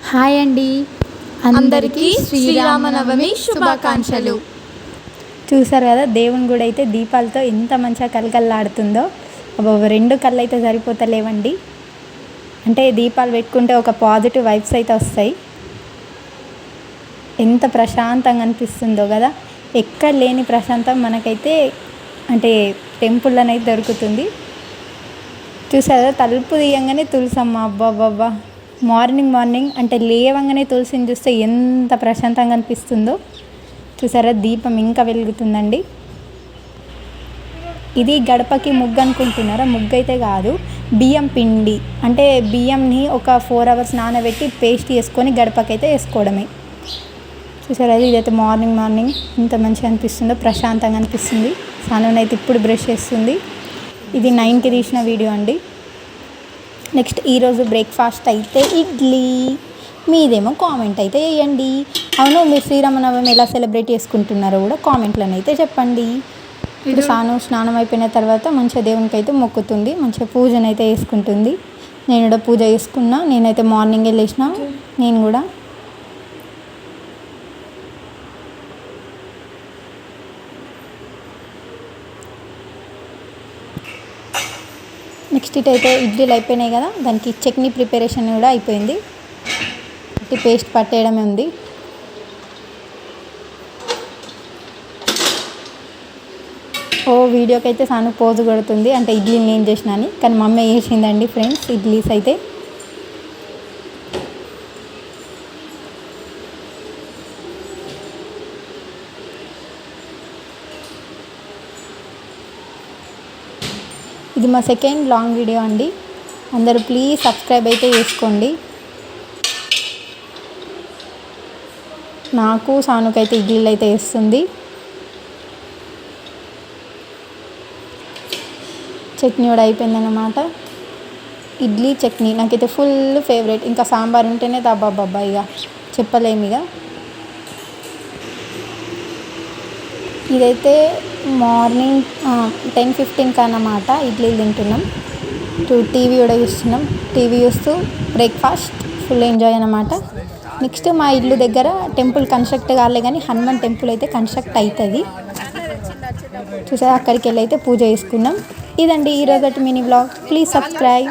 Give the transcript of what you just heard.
Hi అండి, అందరికీ శ్రీరామనవమి శుభాకాంక్షలు. చూసారు కదా దేవుని గుడి అయితే దీపాలతో ఎంత మంచిగా కలకల్లాడుతుందో. అబ్బో, రెండు కళ్ళు అయితే సరిపోతలేవండి. అంటే దీపాలు పెట్టుకుంటే ఒక పాజిటివ్ వైబ్స్ అయితే వస్తాయి. ఎంత ప్రశాంతంగా అనిపిస్తుందో కదా. ఎక్కడ లేని ప్రశాంతం మనకైతే అంటే టెంపుల్లోనైతే దొరుకుతుంది. చూసారా, తలుపు తీయంగానే తులసమ్మ. అబ్బాబ్బాబ్బా, మార్నింగ్ అంటే లేవంగానే తులసిని చూస్తే ఎంత ప్రశాంతంగా అనిపిస్తుందో. చూసారా, దీపం ఇంకా వెలుగుతుందండి. ఇది గడపకి ముగ్గు అనుకుంటున్నారా? ముగ్గు అయితే కాదు, బియ్యం పిండి. అంటే బియ్యంని ఒక 4 hours నానబెట్టి పేస్ట్ చేసుకొని గడపకైతే వేసుకోవడమే. చూసారా, ఇదైతే మార్నింగ్ ఎంత మంచిగా అనిపిస్తుందో, ప్రశాంతంగా అనిపిస్తుంది. సానుని అయితే ఇప్పుడు బ్రష్ చేస్తుంది. ఇది 9కి తీసిన వీడియో అండి. నెక్స్ట్ ఈరోజు బ్రేక్ఫాస్ట్ అయితే ఇడ్లీ. మీదేమో కామెంట్ అయితే వేయండి. అవును, మీరు శ్రీరామనవమి ఎలా సెలబ్రేట్ చేసుకుంటున్నారో కూడా కామెంట్లను అయితే చెప్పండి. ఇప్పుడు సాను స్నానం అయిపోయిన తర్వాత మంచిగా దేవునికి అయితే మొక్కుతుంది, మంచిగా పూజనైతే వేసుకుంటుంది. నేను కూడా పూజ చేసుకున్నా. నేనైతే మార్నింగే లేచిన. నేను కూడా నెక్స్ట్ ఇటైతే ఇడ్లీలు అయిపోయినాయి కదా, దానికి చట్నీ ప్రిపరేషన్ కూడా అయిపోయింది. పేస్ట్ పట్టేయడమే ఉంది. వీడియోకి అయితే సాను పోజు కొడుతుంది, అంటే ఇడ్లీ నేను చేసిన అని. కానీ మమ్మీ వేసిందండి ఫ్రెండ్స్ ఇడ్లీస్ అయితే. ఇది మా సెకండ్ లాంగ్ వీడియో అండి. అందరూ ప్లీజ్ సబ్స్క్రైబ్ అయితే చేసుకోండి. నాకు సానుకైతే ఇడ్లీలు అయితే వేస్తుంది. చట్నీ కూడా అయిపోయిందన్నమాట. ఇడ్లీ చట్నీ నాకైతే ఫుల్ ఫేవరెట్. ఇంకా సాంబార్ ఉంటేనే దబ్బాబ్బా, ఇక చెప్పలేము. ఇక ఇదైతే మార్నింగ్ 10:15 అన్నమాట. ఇడ్లీలు తింటున్నాం. టీవీ కూడా చూస్తున్నాం. టీవీ చూస్తూ బ్రేక్ఫాస్ట్ ఫుల్ ఎంజాయ్ అన్నమాట. నెక్స్ట్ మా ఇల్లు దగ్గర టెంపుల్ కన్స్ట్రక్ట్ కాలే, కానీ హనుమాన్ టెంపుల్ అయితే కన్స్ట్రక్ట్ అవుతుంది. చూసారా, అక్కడికి వెళ్ళి అయితే పూజ చేసుకున్నాం. ఇదండి ఈరోజు మినీ వ్లాగ్. Please subscribe.